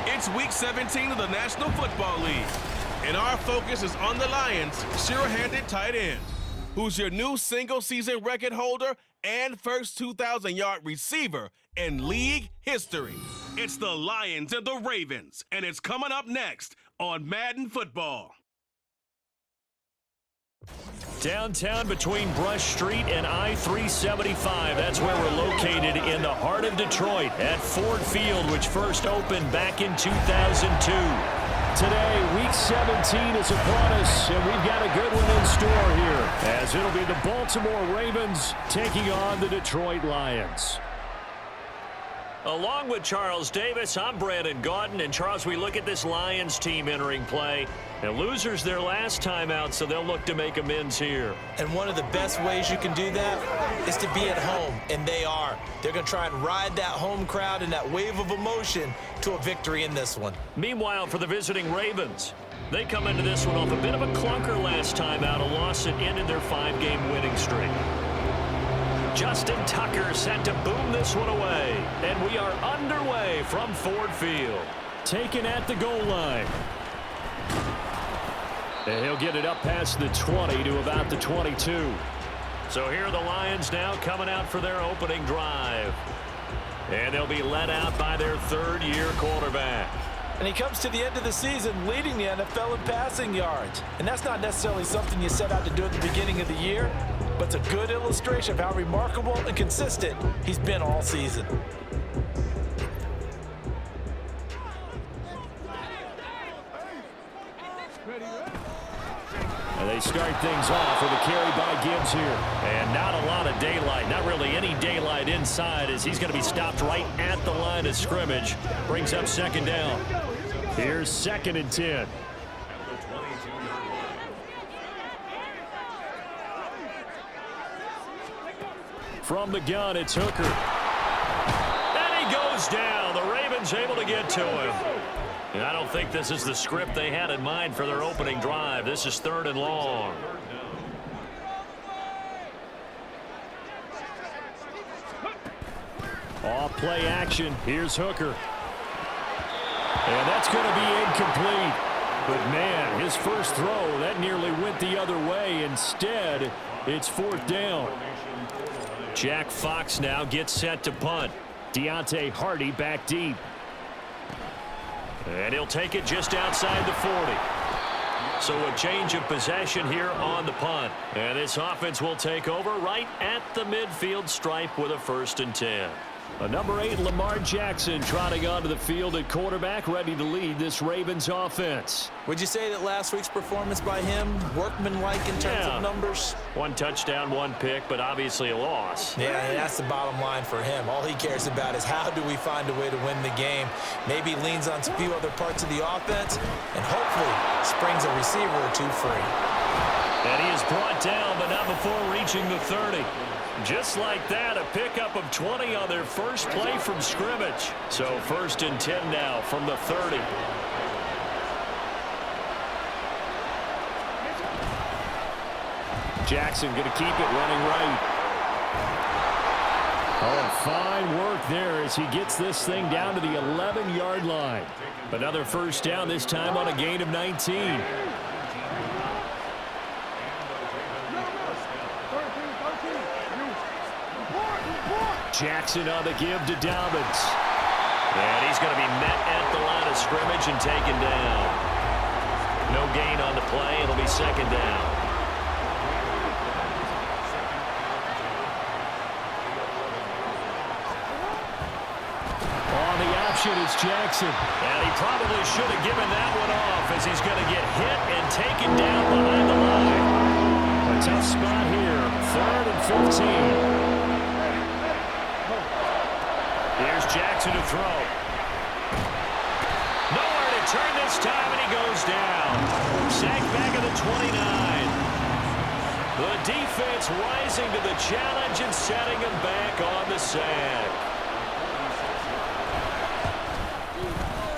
It's Week 17 of the National Football League, and our focus is on the Lions' sure-handed tight end, who's your new single-season record holder and first 2,000-yard receiver in league history. It's the Lions and the Ravens, and it's coming up next on Madden Football. Downtown between Brush Street and I-375. That's where we're located in the heart of Detroit at Ford Field, which first opened back in 2002. Today, Week 17 is upon us, and we've got a good one in store here, as it'll be the Baltimore Ravens taking on the Detroit Lions. Along with Charles Davis, I'm Brandon Gaudin. And Charles, we look at this Lions team entering play. And losers their last time out, so they'll look to make amends here. And one of the best ways you can do that is to be at home, and they are. They're going to try and ride that home crowd and that wave of emotion to a victory in this one. Meanwhile, for the visiting Ravens, they come into this one off a bit of a clunker last time out, a loss that ended their 5-game winning streak. Justin Tucker set to boom this one away, and we are underway from Ford Field. Taken at the goal line. And he'll get it up past the 20 to about the 22. So here are the Lions now coming out for their opening drive. And they'll be led out by their third-year quarterback. And he comes to the end of the season leading the NFL in passing yards. And that's not necessarily something you set out to do at the beginning of the year, but it's a good illustration of how remarkable and consistent he's been all season. And they start things off with a carry by Gibbs here. And not a lot of daylight, not really any daylight inside, as he's going to be stopped right at the line of scrimmage. Brings up second down. Here's 2nd and 10. From the gun, it's Hooker. And he goes down. The Ravens able to get to him. And I don't think this is the script they had in mind for their opening drive. This is 3rd and long. Off play action. Here's Hooker. And that's going to be incomplete. But, man, his first throw, that nearly went the other way. Instead, it's 4th down. Jack Fox now gets set to punt. Deontay Hardy back deep. And he'll take it just outside the 40. So a change of possession here on the punt. And this offense will take over right at the midfield stripe with a 1st and 10. A number 8, Lamar Jackson, trotting onto the field at quarterback, ready to lead this Ravens offense. Would you say that last week's performance by him, workmanlike in terms of numbers? 1 touchdown, 1 pick, but obviously a loss. Yeah, and that's the bottom line for him. All he cares about is how do we find a way to win the game. Maybe leans on a few other parts of the offense, and hopefully springs a receiver or two free. And he is brought down, but not before reaching the 30. Just like that, a pickup of 20 on their first play from scrimmage. So 1st and 10 now from the 30. Jackson going to keep it running right. Oh, and fine work there as he gets this thing down to the 11-yard line. Another first down, this time on a gain of 19. Jackson on the give to Dobbins. And he's going to be met at the line of scrimmage and taken down. No gain on the play. It'll be second down. On the option is Jackson. And he probably should have given that one off as he's going to get hit and taken down behind the line. A tough spot here. 3rd and 15. Here's Jackson to throw. Nowhere to turn this time, and he goes down. Sacked back at the 29. The defense rising to the challenge and setting him back on the sack.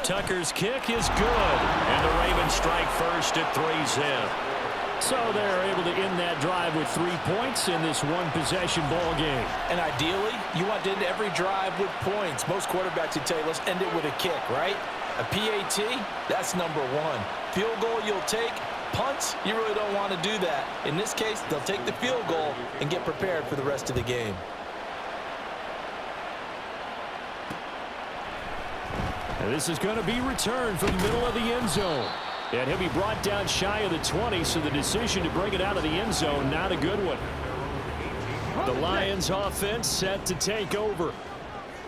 Tucker's kick is good, and the Ravens strike first at 3-zip. So they're able to end that drive with 3 points in this one-possession ball game. And ideally, you want to end every drive with points. Most quarterbacks would tell you, let's end it with a kick, right? A PAT, that's number 1. Field goal you'll take. Punts, you really don't want to do that. In this case, they'll take the field goal and get prepared for the rest of the game. And this is going to be returned from the middle of the end zone. And he'll be brought down shy of the 20, so the decision to bring it out of the end zone, not a good one. The Lions offense set to take over.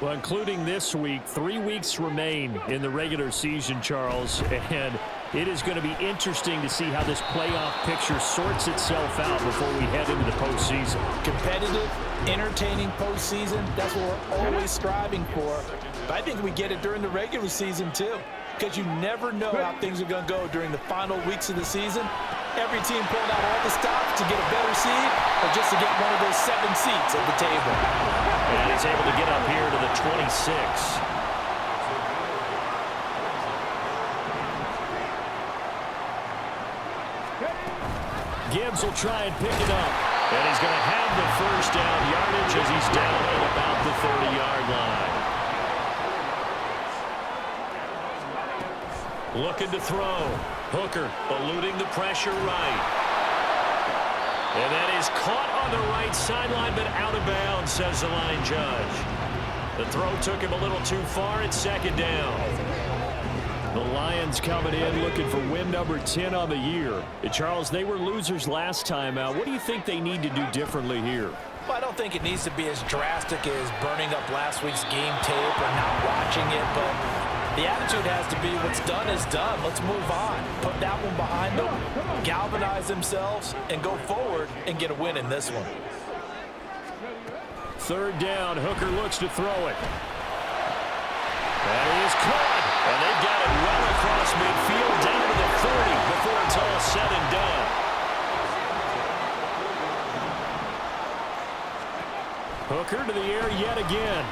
Well, including this week, 3 weeks remain in the regular season, Charles. And it is going to be interesting to see how this playoff picture sorts itself out before we head into the postseason. Competitive, entertaining postseason, that's what we're always striving for. But I think we get it during the regular season, too. Because you never know how things are going to go during the final weeks of the season. Every team pulling out all the stops to get a better seed or just to get one of those 7 seats at the table. And he's able to get up here to the 26. Gibbs will try and pick it up. And he's going to have the first down yardage as he's down at about the 30-yard line. Looking to throw. Hooker eluding the pressure right. And that is caught on the right sideline, but out of bounds, says the line judge. The throw took him a little too far. It's second down. The Lions coming in looking for win number 10 on the year. Charles, they were losers last time out. What do you think they need to do differently here? Well, I don't think it needs to be as drastic as burning up last week's game tape or not watching it, but the attitude has to be what's done is done. Let's move on. Put that one behind them, galvanize themselves, and go forward and get a win in this one. 3rd down. Hooker looks to throw it. That is caught. And they've got it well across midfield down to the 30 before it's all said and done. Hooker to the air yet again.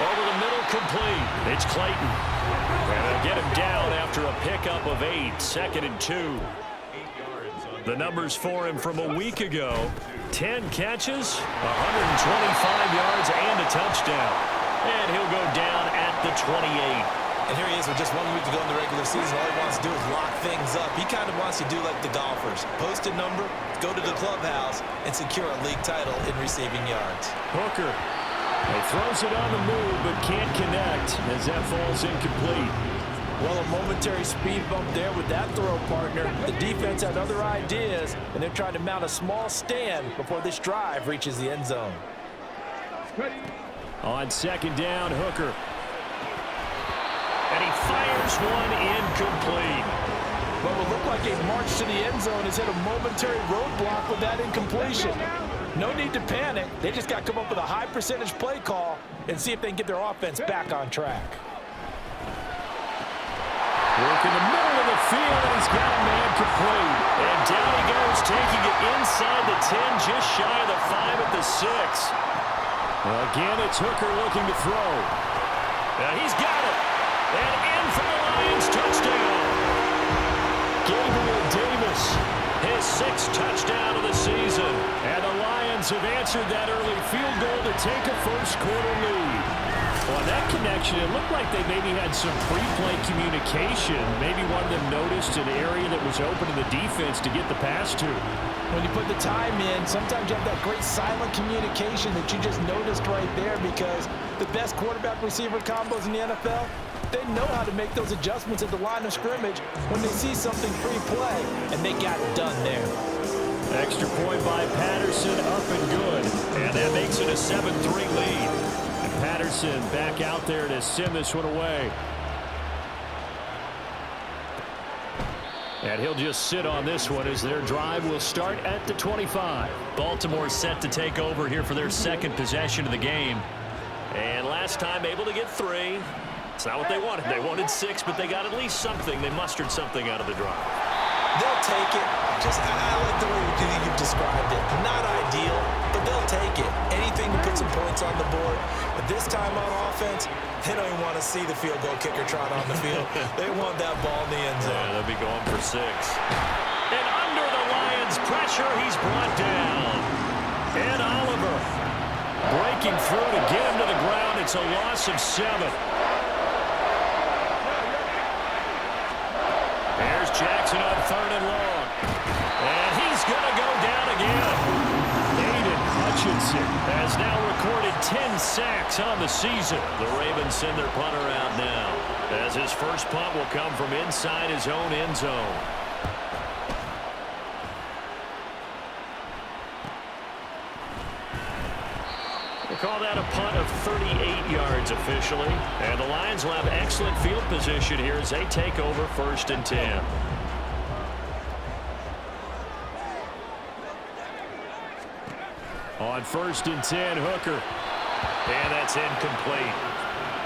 Over the middle, complete. It's Clayton. And they'll get him down after a pickup of 8, 2nd and 2. The numbers for him from a week ago: 10 catches, 125 yards, and a touchdown. And he'll go down at the 28. And here he is with just 1 week to go in the regular season. All he wants to do is lock things up. He kind of wants to do like the golfers. Post a number, go to the clubhouse, and secure a league title in receiving yards. Hooker. He throws it on the move, but can't connect as that falls incomplete. Well, a momentary speed bump there with that throw, partner. The defense had other ideas, and they're trying to mount a small stand before this drive reaches the end zone. On 2nd down, Hooker. And he fires one incomplete. What will look like a march to the end zone has hit a momentary roadblock with that incompletion. No need to panic. They just got to come up with a high percentage play call and see if they can get their offense back on track. Work in the middle of the field, and he's got a man complete. And down he goes, taking it inside the 10, just shy of the 5 at the 6. Again, it's Hooker looking to throw. Now he's got it. And in for the Lions, touchdown. Gabriel Davis, his 6th touchdown of the season. And the Lions have answered that early field goal to take a first-quarter lead. On that connection, it looked like they maybe had some pre-play communication. Maybe one of them noticed an area that was open in the defense to get the pass to. When you put the time in, sometimes you have that great silent communication that you just noticed right there, because the best quarterback-receiver combos in the NFL, they know how to make those adjustments at the line of scrimmage when they see something pre-play, and they got it done there. Extra point by Patterson, up and good. And that makes it a 7-3 lead. And Patterson back out there to send this one away. And he'll just sit on this one as their drive will start at the 25. Baltimore set to take over here for their second possession of the game. And last time able to get 3. It's not what they wanted. They wanted 6, but they got at least something. They mustered something out of the drive. They'll take it. I like the way you've described it. Not ideal, but they'll take it. Anything to put some points on the board. But this time on offense, they don't even want to see the field goal kicker trot on the field. They want that ball in the end zone. Yeah, they'll be going for 6. And under the Lions' pressure, he's brought down. And Oliver breaking through to get him to the ground. It's a loss of 7. There's Jackson on 3rd and long. And he's going to go down again. Aiden Hutchinson has now recorded 10 sacks on the season. The Ravens send their punter out now, as his first punt will come from inside his own end zone. We'll call that a punt of 38 yards officially. And the Lions will have excellent field position here as they take over 1st and 10. On 1st and 10, Hooker. And that's incomplete.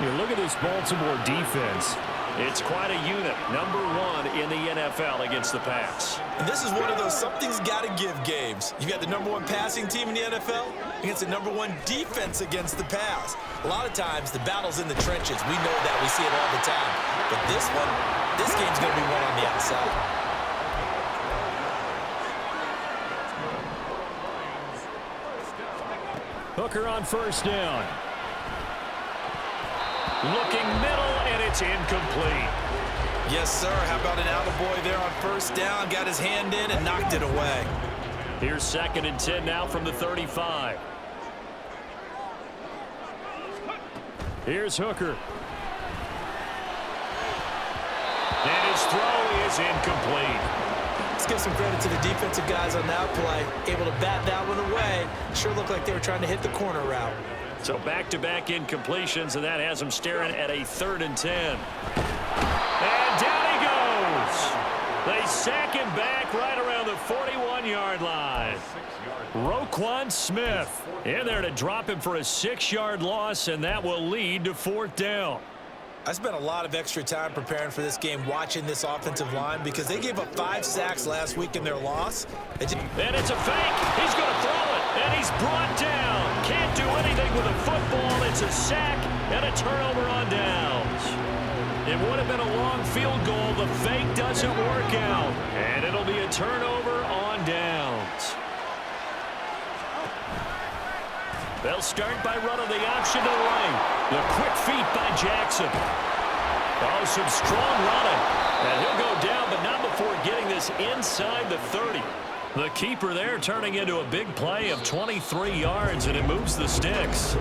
You look at this Baltimore defense. It's quite a unit. Number 1 in the NFL against the pass. And this is one of those something's got to give games. You got the number 1 passing team in the NFL against the number 1 defense against the pass. A lot of times the battle's in the trenches. We know that. We see it all the time. But this game's going to be won on the outside. Hooker on 1st down. Looking middle, and it's incomplete. Yes, sir. How about an attaboy there on 1st down? Got his hand in and knocked it away. Here's 2nd and 10 now from the 35. Here's Hooker. And his throw is incomplete. Let's give some credit to the defensive guys on that play. Able to bat that one away. Sure looked like they were trying to hit the corner route. So back-to-back incompletions, and that has them staring at a 3rd and 10. And down he goes. They sack him back right around the 41-yard line. Roquan Smith in there to drop him for a 6-yard loss, and that will lead to 4th down. I spent a lot of extra time preparing for this game, watching this offensive line, because they gave up 5 sacks last week in their loss. And it's a fake. He's going to throw it, and he's brought down. Can't do anything with a football. It's a sack and a turnover on downs. It would have been a long field goal. The fake doesn't work out, and it'll be a turnover on downs. They'll start by running the option to the right. The quick feet by Jackson. Oh, some strong running. And he'll go down, but not before getting this inside the 30. The keeper there turning into a big play of 23 yards, and it moves the sticks.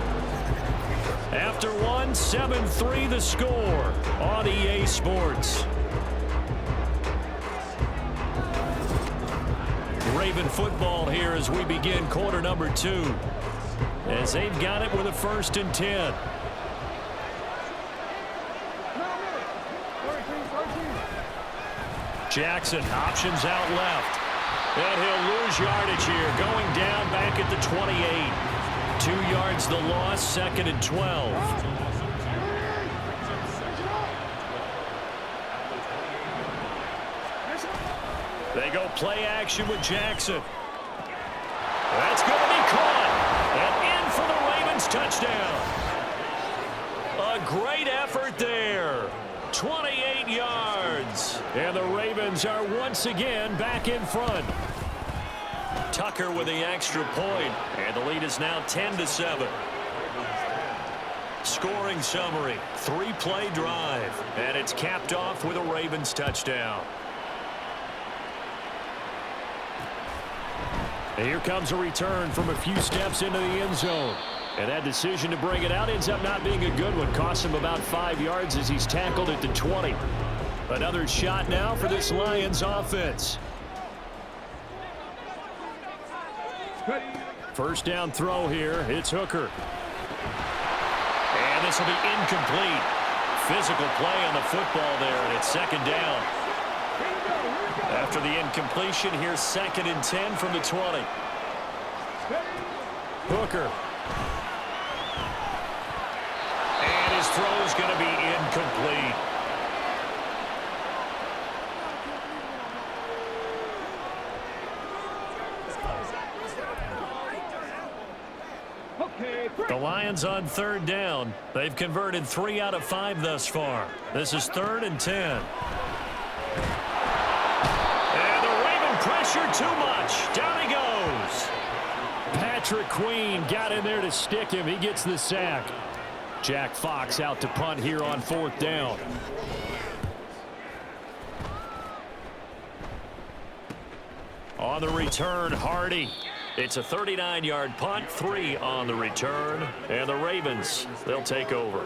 After 1, 7-3 the score on EA Sports. Raven football here as we begin quarter number 2. As they've got it with a 1st and 10. Jackson options out left. And he'll lose yardage here, going down back at the 28. 2 yards the loss, 2nd and 12. They go play action with Jackson. That's going to be caught. And in for the Ravens touchdown. A great effort there. 28 yards. And the Ravens are once again back in front. Tucker with the extra point, and the lead is now 10-7. Scoring summary, 3-play drive, and it's capped off with a Ravens touchdown. And here comes a return from a few steps into the end zone. And that decision to bring it out ends up not being a good one. Costs him about 5 yards as he's tackled at the 20. Another shot now for this Lions offense. First down throw here. It's Hooker. And this will be incomplete. Physical play on the football there, and it's second down. After the incompletion, here's 2nd and 10 from the 20. Hooker. And his throw is going to be incomplete. The Lions on 3rd down. They've converted 3 out of 5 thus far. This is 3rd and 10. And the Raven pressure too much. Down he goes. Patrick Queen got in there to stick him. He gets the sack. Jack Fox out to punt here on 4th down. On the return, Hardy. It's a 39-yard punt, 3 on the return. And the Ravens, they'll take over.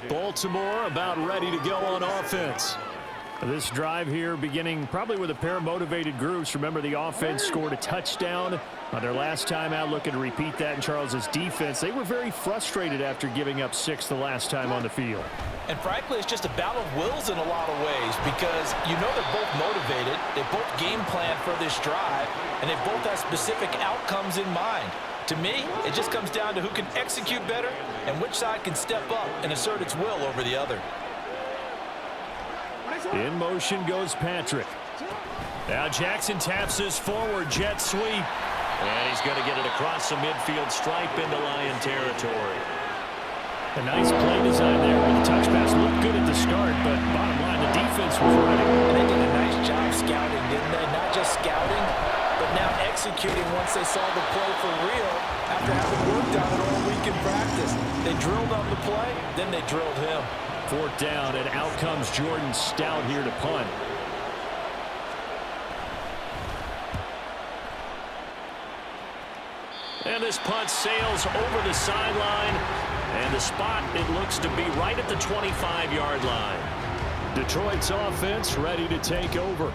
Baltimore about ready to go on offense. This drive here beginning probably with a pair of motivated groups. Remember, the offense scored a touchdown on their last time out. Looking to repeat that in Charles's defense. They were very frustrated after giving up 6 the last time on the field. And frankly, it's just a battle of wills in a lot of ways because you know they're both motivated. They both game plan for this drive, and they both have specific outcomes in mind. To me, it just comes down to who can execute better and which side can step up and assert its will over the other. In motion goes Patrick. Now Jackson taps his forward jet sweep. And he's going to get it across the midfield stripe into Lion territory. A nice play design there with the touch pass. Looked good at the start, but bottom line, the defense was ready. And they did a nice job scouting, didn't they? Not just scouting, but now executing once they saw the play for real after having worked on it all week in practice. They drilled on the play, then they drilled him. 4th down, and out comes Jordan Stout here to punt. And this punt sails over the sideline. And the spot, it looks to be right at the 25-yard line. Detroit's offense ready to take over.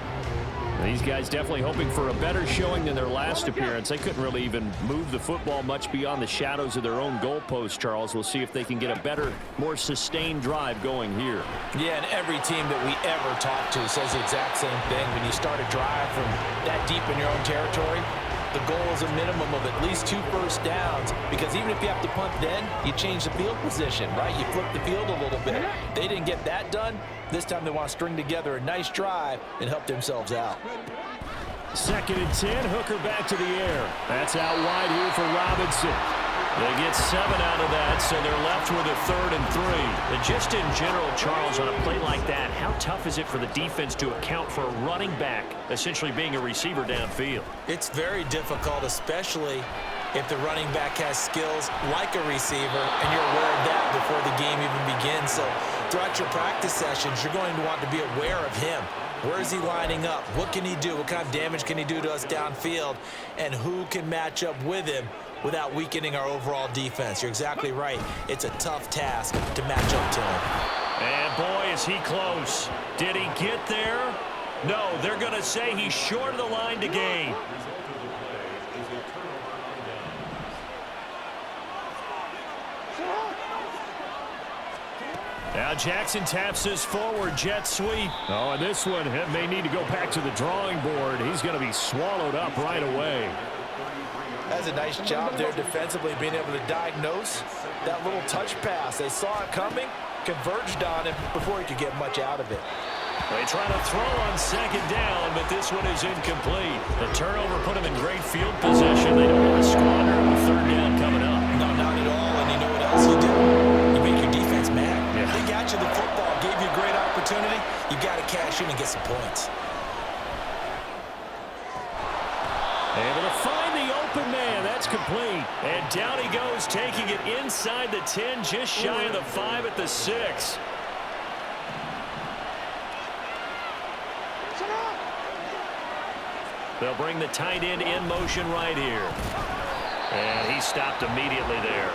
These guys definitely hoping for a better showing than their last appearance. They couldn't really even move the football much beyond the shadows of their own goalpost, Charles. We'll see if they can get a better, more sustained drive going here. Yeah, and every team that we ever talk to says the exact same thing. When you start a drive from that deep in your own territory, the goal is a minimum of at least 2 first downs, because even if you have to punt then, you change the field position, right? You flip the field a little bit. They didn't get that done. This time they want to string together a nice drive and help themselves out. 2nd and 10, Hooker back to the air. That's out wide here for Robinson. They get 7 out of that, so they're left with a 3rd and 3. And just in general, Charles, on a play like that, how tough is it for the defense to account for a running back essentially being a receiver downfield? It's very difficult, especially if the running back has skills like a receiver, and you're aware of that before the game even begins. So throughout your practice sessions, you're going to want to be aware of him. Where is he lining up? What can he do? What kind of damage can he do to us downfield? And who can match up with him without weakening our overall defense? You're exactly right. It's a tough task to match up to him. And boy, is he close. Did he get there? No, they're going to say he's short of the line to gain. Now Jackson taps his forward jet sweep. Oh, and this one may need to go back to the drawing board. He's going to be swallowed up right away. That's a nice job there defensively, being able to diagnose that little touch pass. They saw it coming, converged on him before he could get much out of it. They try to throw on 2nd down, but this one is incomplete. The turnover put them in great field position. They don't want to squander with 3rd down coming up. No, not at all. And you know what else you do? You make your defense mad. Yeah. They got you the football, gave you a great opportunity. You got to cash in and get some points. Able to find the open man. That's complete. And down he goes, taking it inside the 10, just shy of the 5 at the 6. They'll bring the tight end in motion right here. And he stopped immediately there.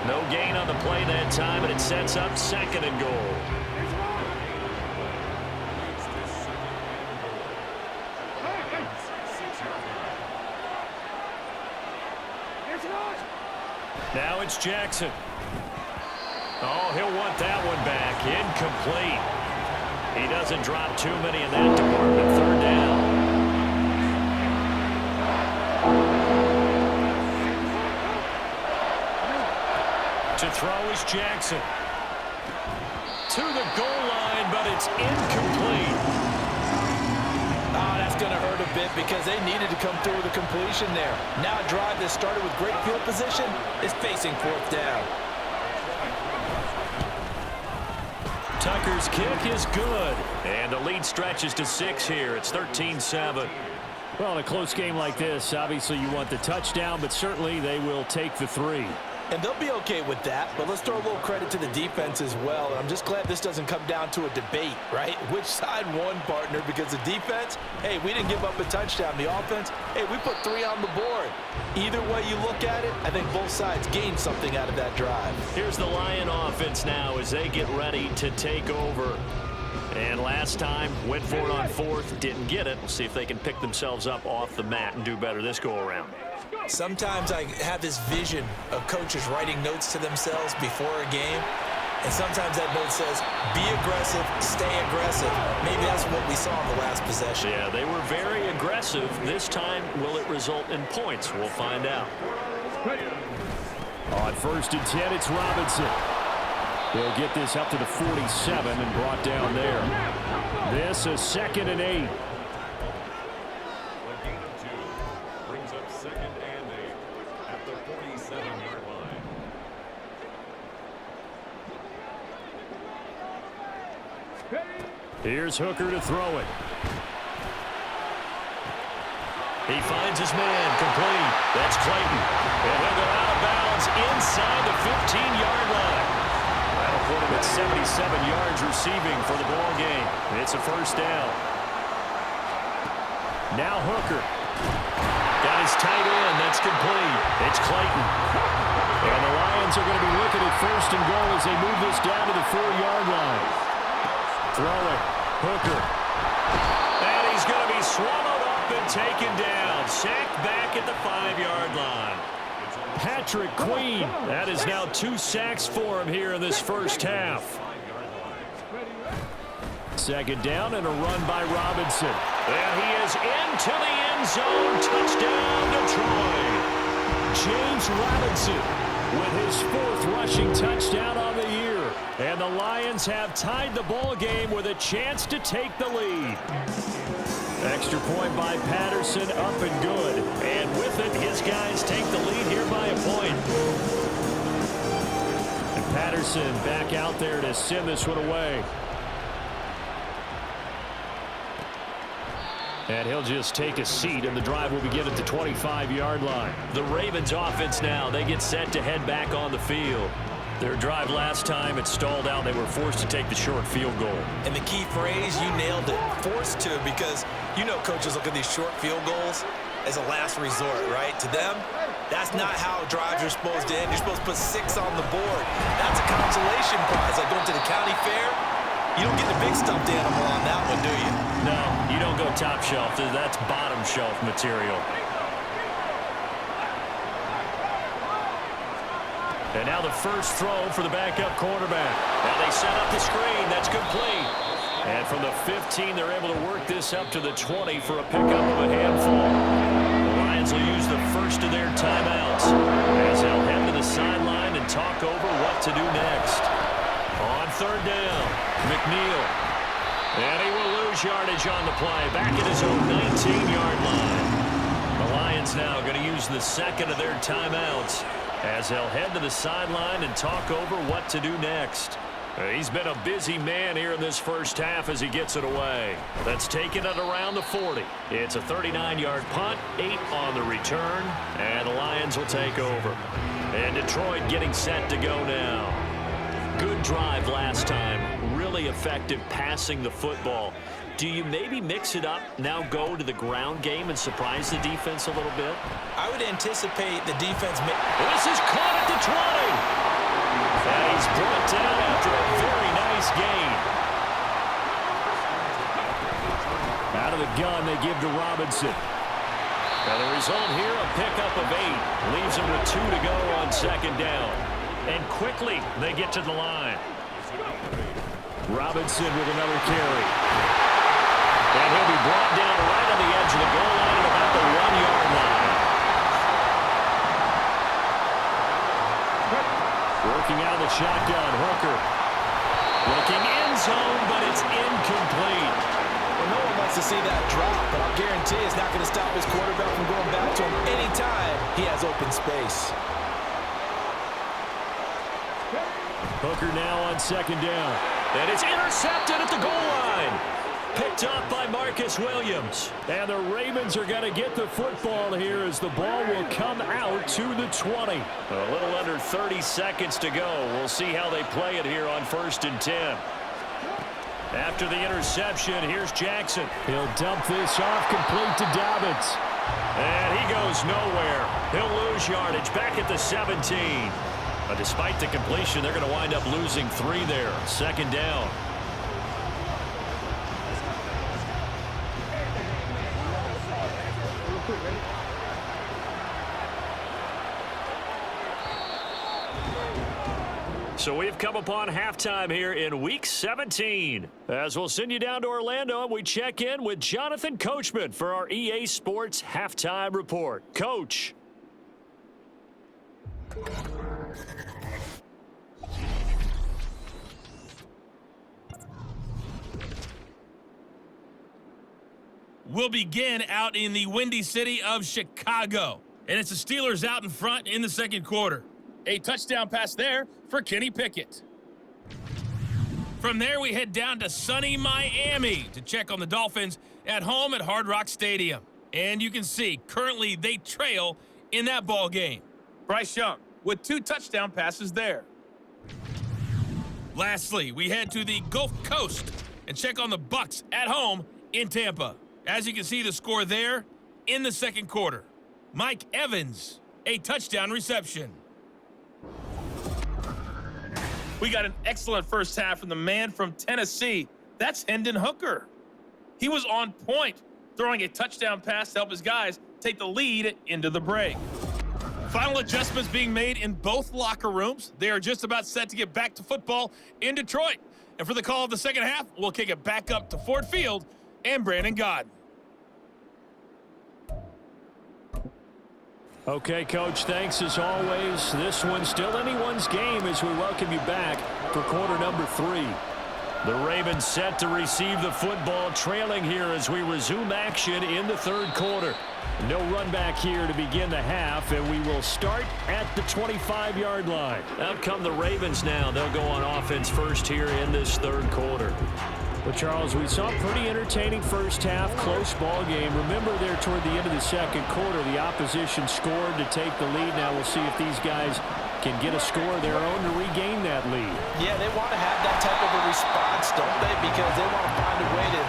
No gain on the play that time, and it sets up 2nd and goal. Now it's Jackson. Oh, he'll want that one back. Incomplete. He doesn't drop too many in that department. 3rd down. To throw is Jackson. To the goal line, but it's incomplete. That's going to hurt a bit because they needed to come through with a completion there. Now a drive that started with great field position is facing 4th down. Tucker's kick is good. And the lead stretches to 6 here. It's 13-7. Well, in a close game like this, obviously you want the touchdown, but certainly they will take the 3. And they'll be okay with that, but let's throw a little credit to the defense as well. And I'm just glad this doesn't come down to a debate, right? Which side won, partner? Because the defense, hey, we didn't give up a touchdown. The offense, hey, we put 3 on the board. Either way you look at it, I think both sides gained something out of that drive. Here's the Lion offense now as they get ready to take over. And last time, went for it on 4th, didn't get it. We'll see if they can pick themselves up off the mat and do better this go-around. Sometimes I have this vision of coaches writing notes to themselves before a game, and sometimes that note says, be aggressive, stay aggressive. Maybe that's what we saw in the last possession. Yeah, they were very aggressive. This time, will it result in points? We'll find out. On 1st and 10, it's Robinson. They'll get this up to the 47 and brought down there. This is 2nd and 8. Here's Hooker to throw it. He finds his man, complete. That's Clayton. And he'll go out of bounds inside the 15-yard line. That'll put him at 77 yards receiving for the ball game. It's a 1st down. Now Hooker. Got his tight end. That's complete. It's Clayton. And the Lions are going to be looking at 1st and goal as they move this down to the 4-yard line. Throwing. Hooker. And he's going to be swallowed up and taken down. Sacked back at the 5-yard line. Patrick Queen. That is now 2 sacks for him here in this 1st half. 2nd down and a run by Robinson. And he is into the end zone. Touchdown, Detroit. James Robinson with his 4th rushing touchdown on the year. And the Lions have tied the ball game with a chance to take the lead. Extra point by Patterson, up and good. And with it, his guys take the lead here by a point. And Patterson back out there to send this one away. And he'll just take a seat, and the drive will begin at the 25-yard line. The Ravens offense now, they get set to head back on the field. Their drive last time, it stalled out. They were forced to take the short field goal. And the key phrase, you nailed it, forced to, because you know coaches look at these short field goals as a last resort, right? To them, that's not how drives are supposed to end. You're supposed to put 6 on the board. That's a consolation prize, like going to the county fair. You don't get the big stuffed animal on that one, do you? No, you don't go top shelf. That's bottom shelf material. And now the first throw for the backup quarterback. Now they set up the screen. That's complete. And from the 15, they're able to work this up to the 20 for a pickup of a handful. The Lions will use the first of their timeouts as they'll head to the sideline and talk over what to do next. On 3rd down, McNeil. And he will lose yardage on the play. Back at his own 19-yard line. The Lions now going to use the 2nd of their timeouts as they'll head to the sideline and talk over what to do next. He's been a busy man here in this first half as he gets it away. That's taking it around the 40. It's a 39-yard punt, 8 on the return, and the Lions will take over. And Detroit getting set to go now. Good drive last time. Really effective passing the football. Do you maybe mix it up, now go to the ground game and surprise the defense a little bit? I would anticipate the defense. This is caught at the 20. And he's brought down after a very nice gain. Out of the gun, they give to Robinson. And the result here, a pickup of 8. Leaves him with 2 to go on second down. And quickly, they get to the line. Robinson with another carry. And he'll be brought down right on the edge of the goal line at about the 1-yard line. Working out of the shotgun, Hooker. Looking end zone, but it's incomplete. Well, no one wants to see that drop, but I'll guarantee it's not going to stop his quarterback from going back to him anytime he has open space. Hooker now on second down. And it's intercepted at the goal line. Picked up by Marcus Williams. And the Ravens are going to get the football here as the ball will come out to the 20. A little under 30 seconds to go. We'll see how they play it here on 1st and 10. After the interception, here's Jackson. He'll dump this off complete to Dobbins. And he goes nowhere. He'll lose yardage back at the 17. But despite the completion, they're going to wind up losing 3 there. Second down. So we've come upon halftime here in Week 17. As we'll send you down to Orlando, we check in with Jonathan Coachman for our EA Sports Halftime Report. Coach. We'll begin out in the windy city of Chicago. And it's the Steelers out in front in the second quarter. A touchdown pass there for Kenny Pickett. From there, we head down to sunny Miami to check on the Dolphins at home at Hard Rock Stadium. And you can see, currently they trail in that ball game. Bryce Young with 2 touchdown passes there. Lastly, we head to the Gulf Coast and check on the Bucs at home in Tampa. As you can see, the score there in the second quarter. Mike Evans, a touchdown reception. We got an excellent first half from the man from Tennessee. That's Hendon Hooker. He was on point, throwing a touchdown pass to help his guys take the lead into the break. Final adjustments being made in both locker rooms. They are just about set to get back to football in Detroit. And for the call of the second half, we'll kick it back up to Ford Field and Brandon Godden. Okay, Coach, thanks as always. This one's still anyone's game as we welcome you back for quarter number 3. The Ravens set to receive the football, trailing here as we resume action in the third quarter. No run back here to begin the half, and we will start at the 25-yard line. Out come the Ravens now. They'll go on offense first here in this third quarter. Well, Charles, we saw a pretty entertaining first half, close ball game. Remember there toward the end of the second quarter, the opposition scored to take the lead. Now we'll see if these guys can get a score of their own to regain that lead. Yeah, they want to have that type of a response, don't they? Because they want to find a way to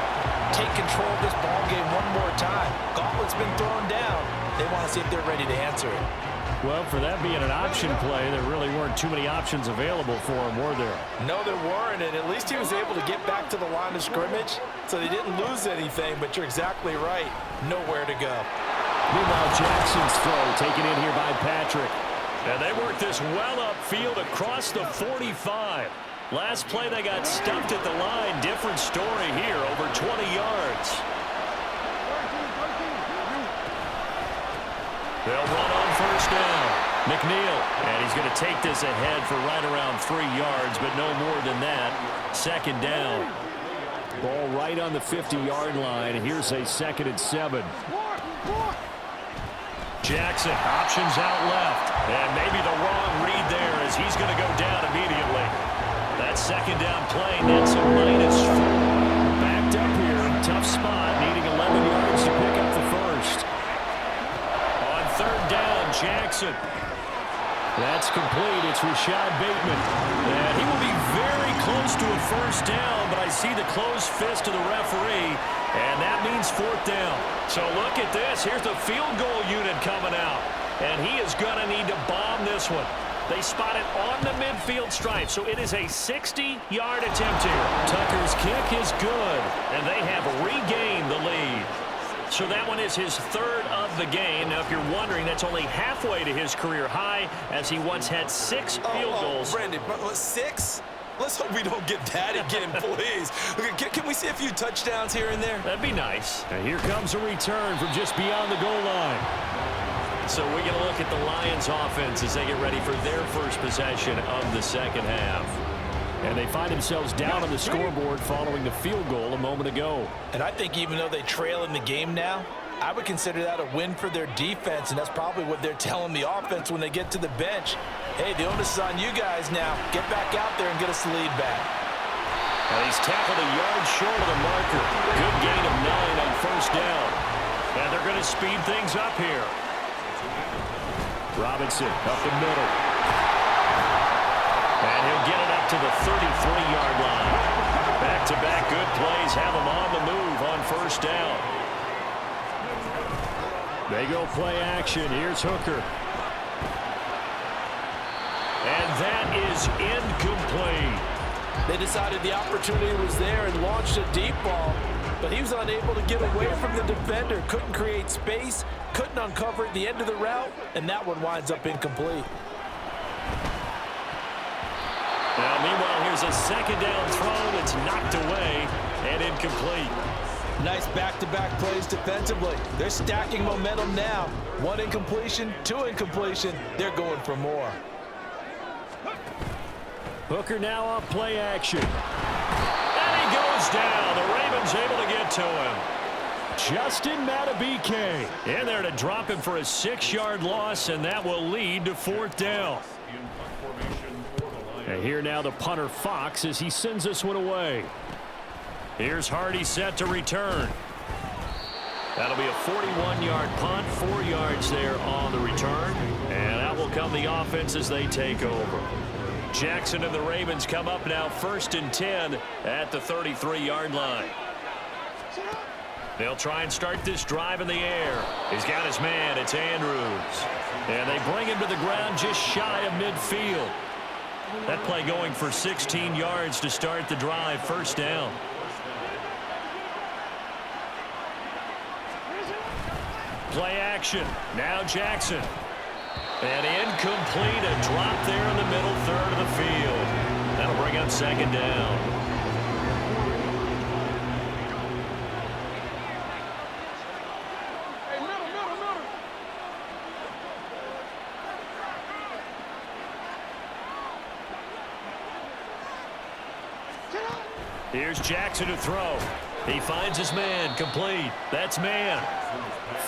take control of this ball game one more time. Gauntlet's been thrown down. They want to see if they're ready to answer it. Well, for that being an option play, there really weren't too many options available for him, were there? No, there weren't, and at least he was able to get back to the line of scrimmage, so they didn't lose anything, but you're exactly right. Nowhere to go. Meanwhile, Jackson's throw taken in here by Patrick. And they work this well upfield across the 45. Last play, they got stuffed at the line. Different story here, over 20 yards. They'll run on first down. McNeil, and he's going to take this ahead for right around 3 yards, but no more than that. Second down. Ball right on the 50-yard line. Here's a 2nd and 7. Jackson, options out left. And maybe the wrong read there as he's going to go down immediately. That second down play nets a -4. Backed up here. Tough spot. Needing 11 yards to pick up the first. On third down, Jackson. That's complete. It's Rashad Bateman. And he will be very close to a first down, but I see the closed fist of the referee, and that means fourth down. So look at this. Here's the field goal unit coming out, and he is going to need to bomb this one. They spot it on the midfield stripe, so it is a 60-yard attempt here. Tucker's kick is good. And they have regained the lead. So that one is his third of the game. Now, if you're wondering, that's only halfway to his career high, as he once had 6 field goals. Brandon, 6? Let's hope we don't get that again, please. Can we see a few touchdowns here and there? That'd be nice. And here comes a return from just beyond the goal line. So we're going to look at the Lions offense as they get ready for their first possession of the second half. And they find themselves down on the scoreboard following the field goal a moment ago. And I think even though they trail in the game now, I would consider that a win for their defense, and that's probably what they're telling the offense when they get to the bench. Hey, the onus is on you guys now. Get back out there and get us the lead back. And he's tackled a yard short of the marker. Good gain of 9 on first down. And they're going to speed things up here. Robinson up the middle. And he'll get it up to the 33-yard line. Back-to-back good plays have him on the move on first down. They go play action. Here's Hooker. And that is incomplete. They decided the opportunity was there and launched a deep ball, but he was unable to get away from the defender. Couldn't create space, couldn't uncover at the end of the route, and that one winds up incomplete. Now, meanwhile, here's a second down throw that's knocked away and incomplete. Nice back-to-back plays defensively. They're stacking momentum now. 1 incompletion, 2 incompletion. They're going for more. Hooker now on play action. And he goes down. The Ravens able to get to him. Justin Matabike In there to drop him for a 6-yard loss, and that will lead to fourth down. And here now the punter Fox as he sends this one away. Here's Hardy set to return. That'll be a 41-yard punt, 4 yards there on the return. And that will come the offense as they take over. Jackson and the Ravens come up now 1st and 10 at the 33-yard line. They'll try and start this drive in the air. He's got his man. It's Andrews. And they bring him to the ground just shy of midfield. That play going for 16 yards to start the drive. First down. Play action. Now Jackson. And incomplete. A drop there in the middle third of the field. That'll bring up second down. Here's Jackson to throw. He finds his man. Complete. That's man.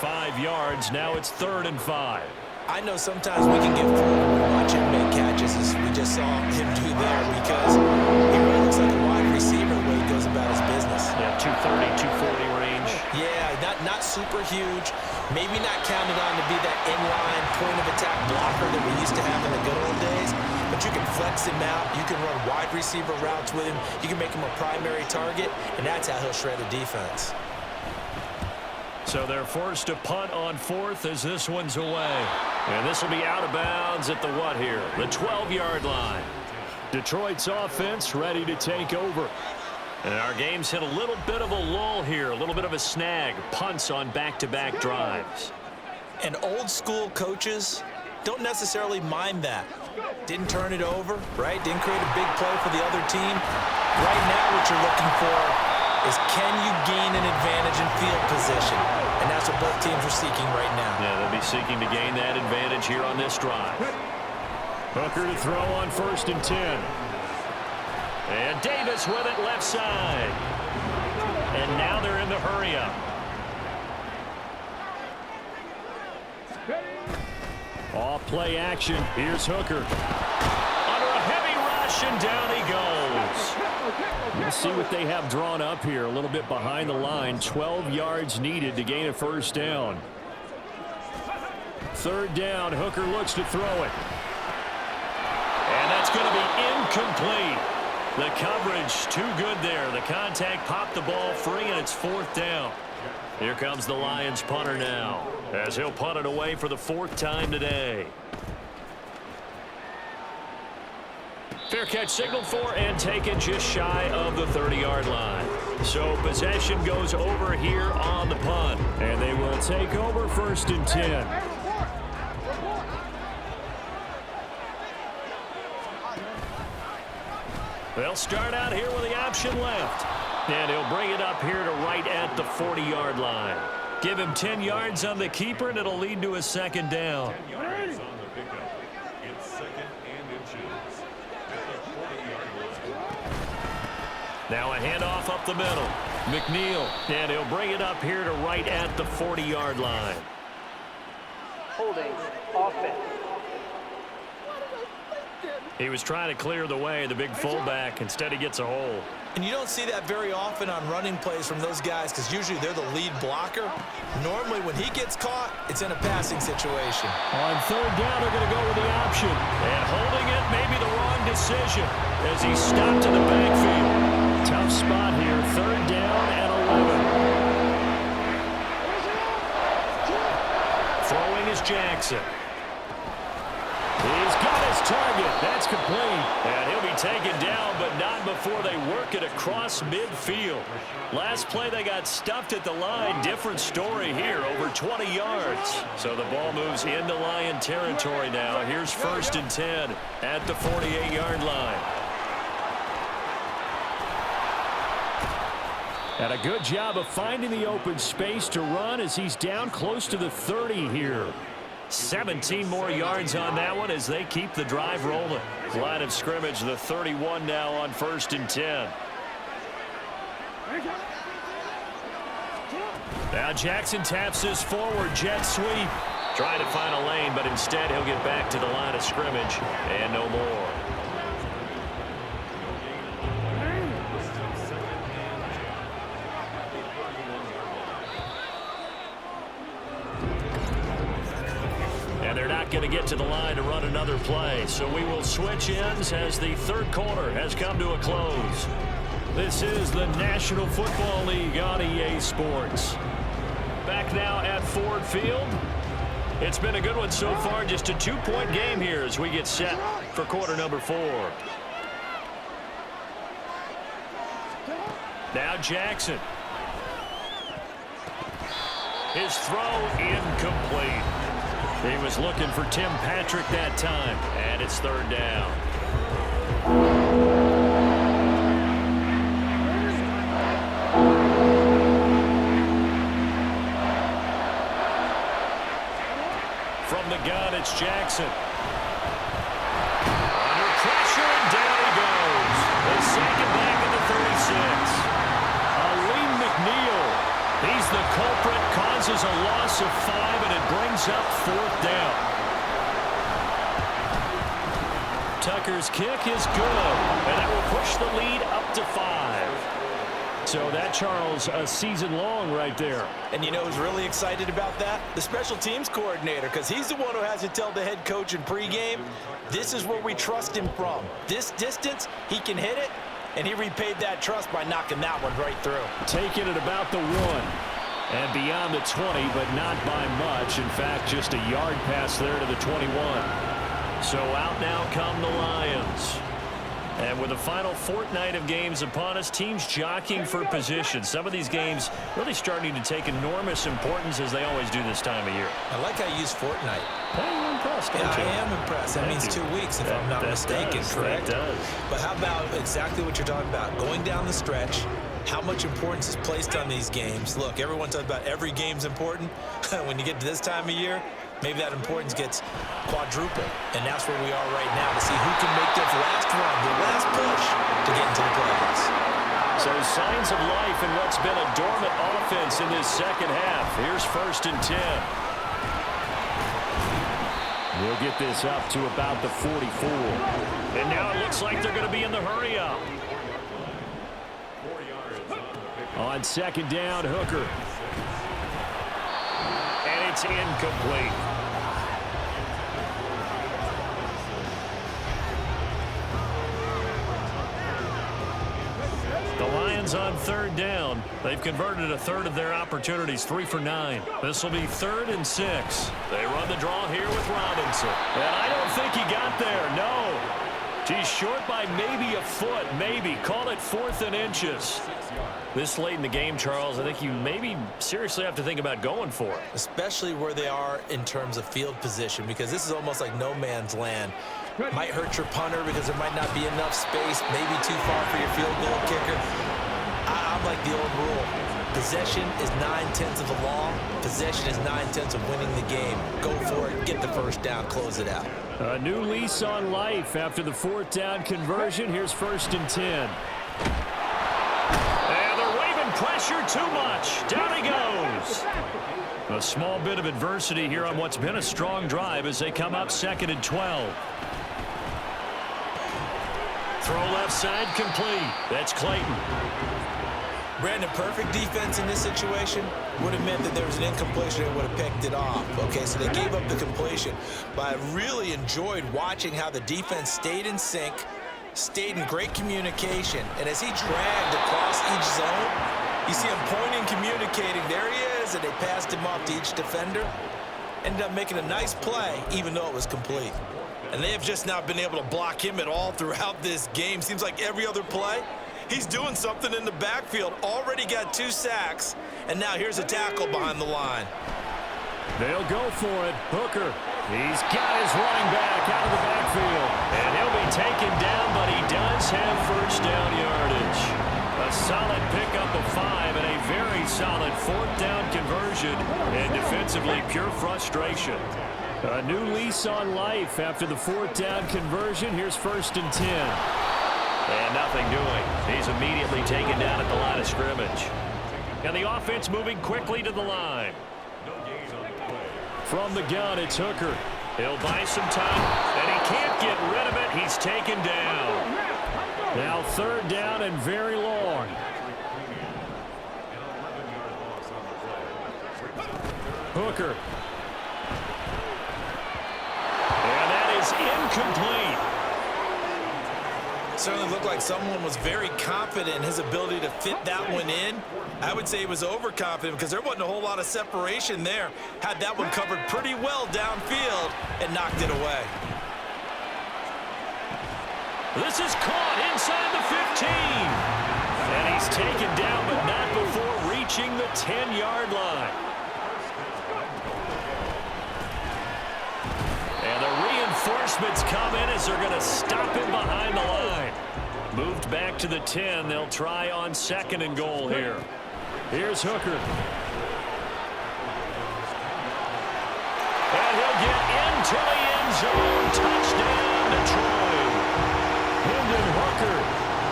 5 yards. Now it's 3rd and 5. I know sometimes we can get fooled when we watch him make catches, as we just saw him do there, because he really looks like a wide receiver the way he goes about his business. Yeah, 230, 240 range. Yeah, not super huge. Maybe not counted on to be that inline point-of-attack blocker that we used to have in the good old days. But you can flex him out. You can run wide receiver routes with him. You can make him a primary target, and that's how he'll shred a defense. So they're forced to punt on 4th as this one's away. And this will be out of bounds at the what here? The 12-yard line. Detroit's offense ready to take over. And our game's hit a little bit of a lull here, a little bit of a snag. Punts on back-to-back drives. And old-school coaches don't necessarily mind that. Didn't turn it over, right? Didn't create a big play for the other team. Right now what you're looking for is, can you gain an advantage in field position? And that's what both teams are seeking right now. Yeah, they'll be seeking to gain that advantage here on this drive. Hooker to throw on 1st and 10. And Davis with it left side. And now they're in the hurry up. Off play action. Here's Hooker. Under a heavy rush, and down he goes. We'll see what they have drawn up here. A little bit behind the line. 12 yards needed to gain a first down. Third down. Hooker looks to throw it. And that's going to be incomplete. The coverage too good there. The contact popped the ball free, and it's fourth down. Here comes the Lions punter now, as he'll punt it away for the fourth time today. Fair catch signaled for and taken just shy of the 30-yard line. So possession goes over here on the punt. And they will take over first and 10. They'll start out here with the option left. And he'll bring it up here to right at the 40-yard line. Give him 10 yards on the keeper, and it'll lead to a second down. 10 yards on the pickup. It's second and inches. Now a handoff up the middle. McNeil, and he'll bring it up here to right at the 40-yard line. Holding offense. He was trying to clear the way, the big fullback. Instead, he gets a hole. And you don't see that very often on running plays from those guys because usually they're the lead blocker. Normally, when he gets caught, it's in a passing situation. On third down, they're going to go with the option. And holding it may be the wrong decision as he stopped in the backfield. Tough spot here. Third down and 11. Throwing is Jackson. He's got his target. That's complete. And he'll be taken down, but not before they work it across midfield. Last play, they got stuffed at the line. Different story here, over 20 yards. So the ball moves into Lion territory now. Here's first and 10 at the 48-yard line. And a good job of finding the open space to run as he's down close to the 30 here. 17 more yards on that one as they keep the drive rolling. Line of scrimmage, the 31 now on first and 10. Now Jackson taps his forward jet sweep. Trying to find a lane, but instead he'll get back to the line of scrimmage and no more. And they're not going to get to the line to run another play. So we will switch ends as the third quarter has come to a close. This is the National Football League on EA Sports. Back now at Ford Field. It's been a good one so far. Just a 2-point game here as we get set for quarter number 4. Now Jackson. His throw incomplete. He was looking for Tim Patrick that time, and it's third down. From the gun, it's Jackson. Under pressure, and down he goes. They sack him back at the 36. Aleem McNeil. He's the culprit, causes a loss of 5, and it brings up fourth down. Tucker's kick is good, and that will push the lead up to 5. So that, Charles, a season long right there. And you know who's really excited about that? The special teams coordinator, because he's the one who has to tell the head coach in pregame, this is where we trust him from. This distance, he can hit it. And he repaid that trust by knocking that one right through. Taking it about the 1. And beyond the 20, but not by much. In fact, just a yard pass there to the 21. So out now come the Lions. And with the final fortnight of games upon us, teams jockeying for position. Some of these games really starting to take enormous importance as they always do this time of year. I like how you use fortnight. I'm impressed, don't you? I am impressed. That means 2 weeks, if I'm not mistaken, correct? That does. But how about exactly what you're talking about? Going down the stretch, how much importance is placed on these games. Look, everyone talks about every game's important. When you get to this time of year, maybe that importance gets quadrupled. And that's where we are right now to see who can make this last run, the last push to get into the playoffs. So signs of life in what's been a dormant offense in this second half. Here's first and 10. We'll get this up to about the 44. And now it looks like they're going to be in the hurry up. On second down, Hooker. And it's incomplete. The Lions on third down. They've converted a third of their opportunities, 3 for 9. This will be 3rd and 6. They run the draw here with Robinson. And I don't think he got there, no. He's short by maybe a foot, maybe. Call it 4th and inches. This late in the game, Charles, I think you maybe seriously have to think about going for it. Especially where they are in terms of field position, because this is almost like no man's land. Might hurt your punter because there might not be enough space, maybe too far for your field goal kicker. I'm like the old rule. Possession is 9/10 of the law. Possession is 9/10 of winning the game. Go for it, get the first down, close it out. A new lease on life after the 4th down conversion. Here's 1st and 10. And they're waving pressure too much. Down he goes. A small bit of adversity here on what's been a strong drive as they come up 2nd and 12. Throw left side complete. That's Clayton. Brandon, perfect defense in this situation would have meant that there was an incompletion and would have picked it off. Okay, so they gave up the completion, but I really enjoyed watching how the defense stayed in sync, stayed in great communication, and as he dragged across each zone, you see him pointing, communicating, there he is, and they passed him off to each defender. Ended up making a nice play, even though it was complete. And they have just not been able to block him at all throughout this game. Seems like every other play, he's doing something in the backfield. Already got 2 sacks, and now here's a tackle behind the line. They'll go for it. Hooker. He's got his running back out of the backfield. And he'll be taken down, but he does have first down yardage. A solid pickup of 5 and a very solid 4th down conversion. And defensively, pure frustration. A new lease on life after the 4th down conversion. Here's 1st and 10. And nothing doing. He's immediately taken down at the line of scrimmage. And the offense moving quickly to the line. From the gun, it's Hooker. He'll buy some time, and he can't get rid of it. He's taken down. Now 3rd down and very long. Hooker. And that is incomplete. Certainly looked like someone was very confident in his ability to fit that one in. I would say he was overconfident because there wasn't a whole lot of separation there. Had that one covered pretty well downfield and knocked it away. This is caught inside the 15. And he's taken down, but not before reaching the 10-yard line. And the reinforcements come in as they're going to stop him behind the line. Moved back to the 10. They'll try on 2nd and goal here. Here's Hooker. And he'll get into the end zone. Touchdown, Detroit. Hendon Hooker.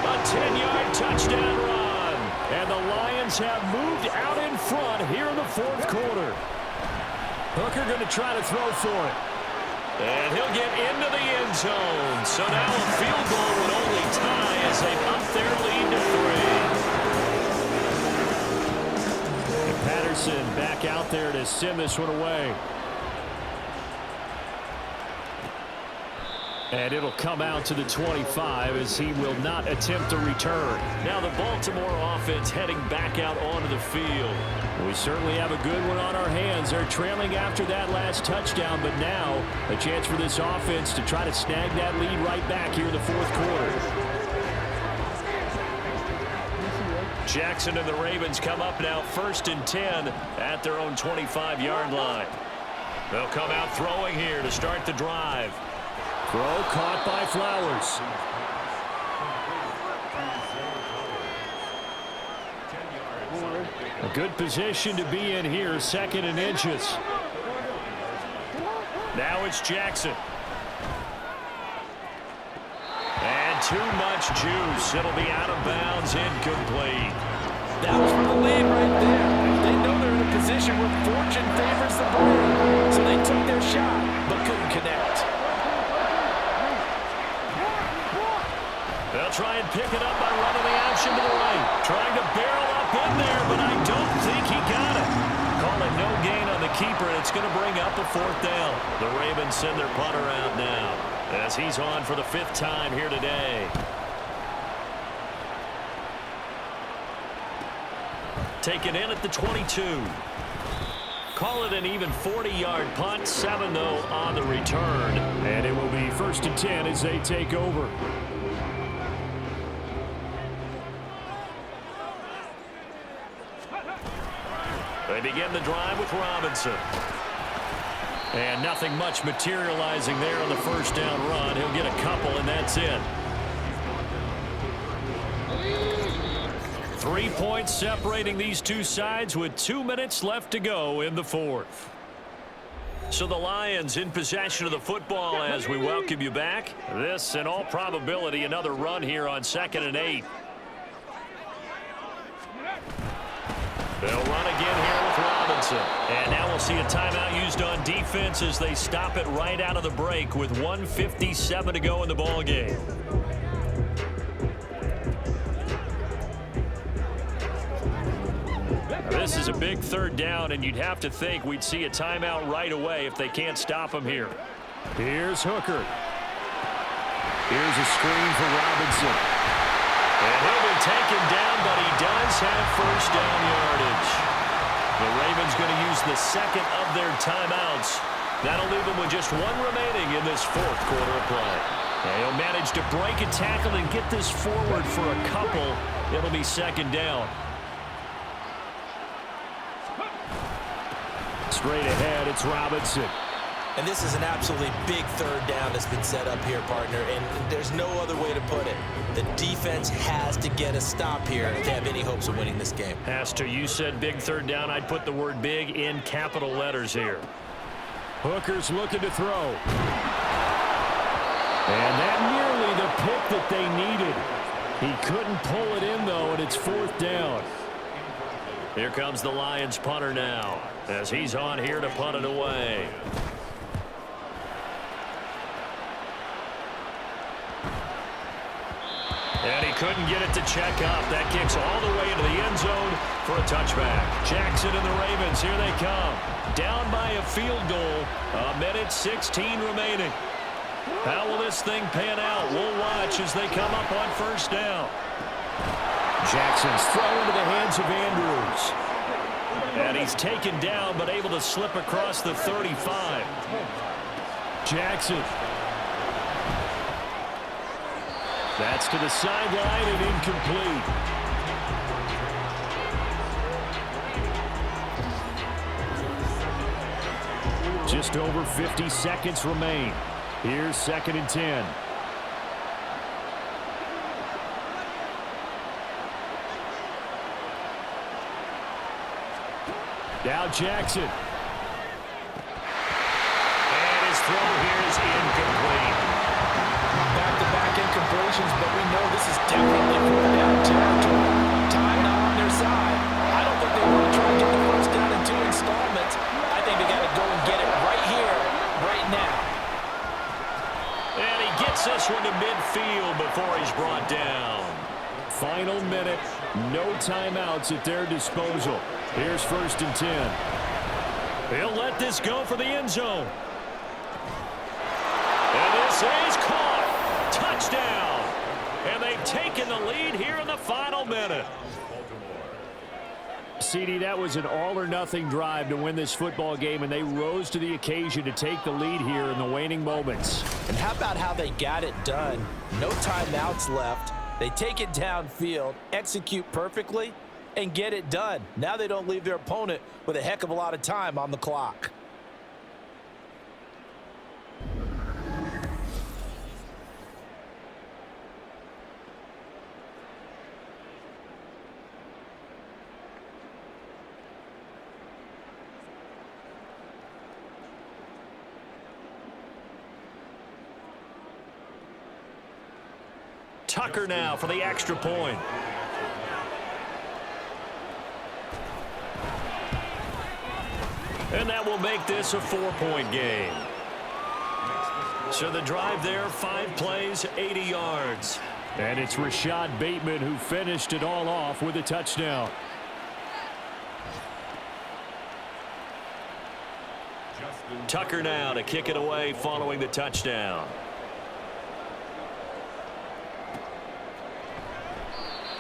A 10-yard touchdown run. And the Lions have moved out in front here in the 4th quarter. Hooker going to try to throw for it. And he'll get into the end zone. So now a field goal would only tie as they up their lead to 3. And Patterson back out there to send this one away. And it'll come out to the 25 as he will not attempt a return. Now the Baltimore offense heading back out onto the field. We certainly have a good one on our hands. They're trailing after that last touchdown, but now a chance for this offense to try to snag that lead right back here in the 4th quarter. Jackson and the Ravens come up now 1st and 10 at their own 25-yard line. They'll come out throwing here to start the drive. Throw caught by Flowers. A good position to be in here, 2nd and inches. Now it's Jackson. And too much juice. It'll be out of bounds, incomplete. That was for the lead right there. They know they're in a position where fortune favors the brave. So they took their shot, but couldn't connect. They'll try and pick it up by running the option to the right. Trying to barrel up in keeper, and it's going to bring up a 4th down. The Ravens send their punter out now as he's on for the 5th time here today. Taken in at the 22. Call it an even 40-yard punt. 7, though, on the return. And it will be 1st and 10 as they take over. They begin the drive with Robinson. And nothing much materializing there on the 1st down run. He'll get a couple, and that's it. 3 points separating these two sides with 2 minutes left to go in the 4th. So the Lions in possession of the football as we welcome you back. This, in all probability, another run here on 2nd and 8. They'll run again here with Robinson. And now we'll see a timeout used on defense as they stop it right out of the break with 1:57 to go in the ballgame. This is a big 3rd down, and you'd have to think we'd see a timeout right away if they can't stop him here. Here's Hooker. Here's a screen for Robinson. And he'll be taken down, but he does have 1st down yardage. The Ravens going to use the 2nd of their timeouts. That'll leave them with just 1 remaining in this 4th quarter of play. And he'll manage to break a tackle and get this forward for a couple. It'll be 2nd down. Straight ahead, it's Robinson. And this is an absolutely big 3rd down that's been set up here, partner, and there's no other way to put it. The defense has to get a stop here to have any hopes of winning this game. Has to. You said big 3rd down. I'd put the word big in capital letters here. Hooker's looking to throw. And that nearly the pick that they needed. He couldn't pull it in, though, and it's 4th down. Here comes the Lions punter now as he's on here to punt it away. And he couldn't get it to check up. That kicks all the way into the end zone for a touchback. Jackson and the Ravens, here they come. Down by a field goal. 1:16 remaining. How will this thing pan out? We'll watch as they come up on 1st down. Jackson's throw into the hands of Andrews. And he's taken down but able to slip across the 35. Jackson. That's to the sideline and incomplete. Just over 50 seconds remain. Here's 2nd and 10. Now Jackson. And his throw here is incomplete. Back-to-back incompletions, but we know this is definitely 4th down territory. Time not on their side. I don't think they want to try and get the 1st down in 2 installments. I think they got to go and get it right here, right now. And he gets this one to midfield before he's brought down. Final minute. No timeouts at their disposal. Here's 1st and 10. He'll let this go for the end zone. And this is caught. Touchdown. And they've taken the lead here in the final minute. CD, that was an all-or-nothing drive to win this football game, and they rose to the occasion to take the lead here in the waning moments. And how about how they got it done? No timeouts left. They take it downfield, execute perfectly, and get it done. Now they don't leave their opponent with a heck of a lot of time on the clock. Tucker now for the extra point. And that will make this a 4-point game. So the drive there, 5 plays, 80 yards. And it's Rashad Bateman who finished it all off with a touchdown. Tucker now to kick it away following the touchdown.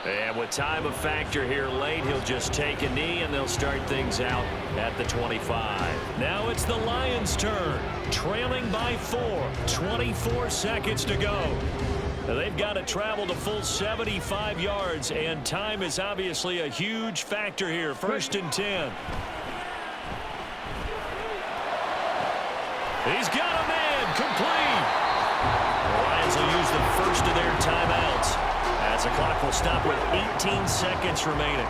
And with time a factor here late, he'll just take a knee and they'll start things out at the 25. Now it's the Lions' turn, trailing by 4, 24 seconds to go. They've got to travel the full 75 yards, and time is obviously a huge factor here. 1st and 10. He's got a man, complete. The Lions will use the first of their timeouts as the clock will stop with 18 seconds remaining.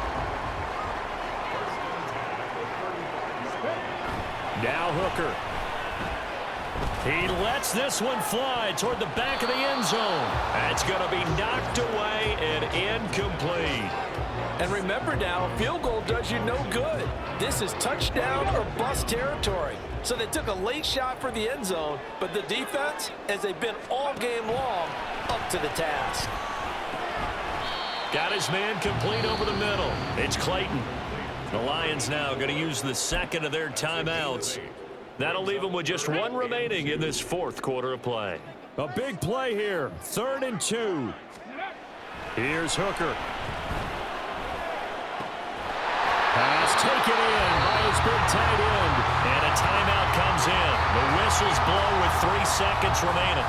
Now Hooker. He lets this one fly toward the back of the end zone. It's going to be knocked away and incomplete. And remember now, a field goal does you no good. This is touchdown or bust territory. So they took a late shot for the end zone, but the defense, as they've been all game long, up to the task. Got his man complete over the middle. It's Clayton. The Lions now going to use the second of their timeouts. That'll leave them with just one remaining in this 4th quarter of play. A big play here. 3rd and 2. Here's Hooker. Pass taken in by his big tight end. And a timeout comes in. The whistles blow with 3 seconds remaining.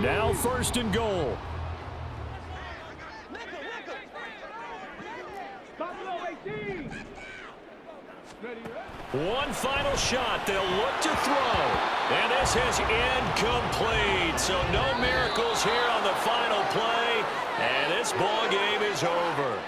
Now 1st and goal. One final shot. They'll look to throw. And this is incomplete. So no miracles here on the final play. And this ball game is over.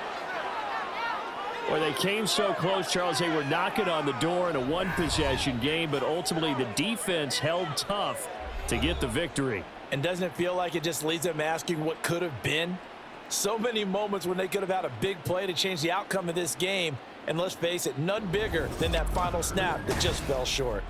Well, they came so close, Charles. They were knocking on the door in a one-possession game, but ultimately the defense held tough to get the victory. And doesn't it feel like it just leaves them asking what could have been? So many moments when they could have had a big play to change the outcome of this game. And let's face it, none bigger than that final snap that just fell short.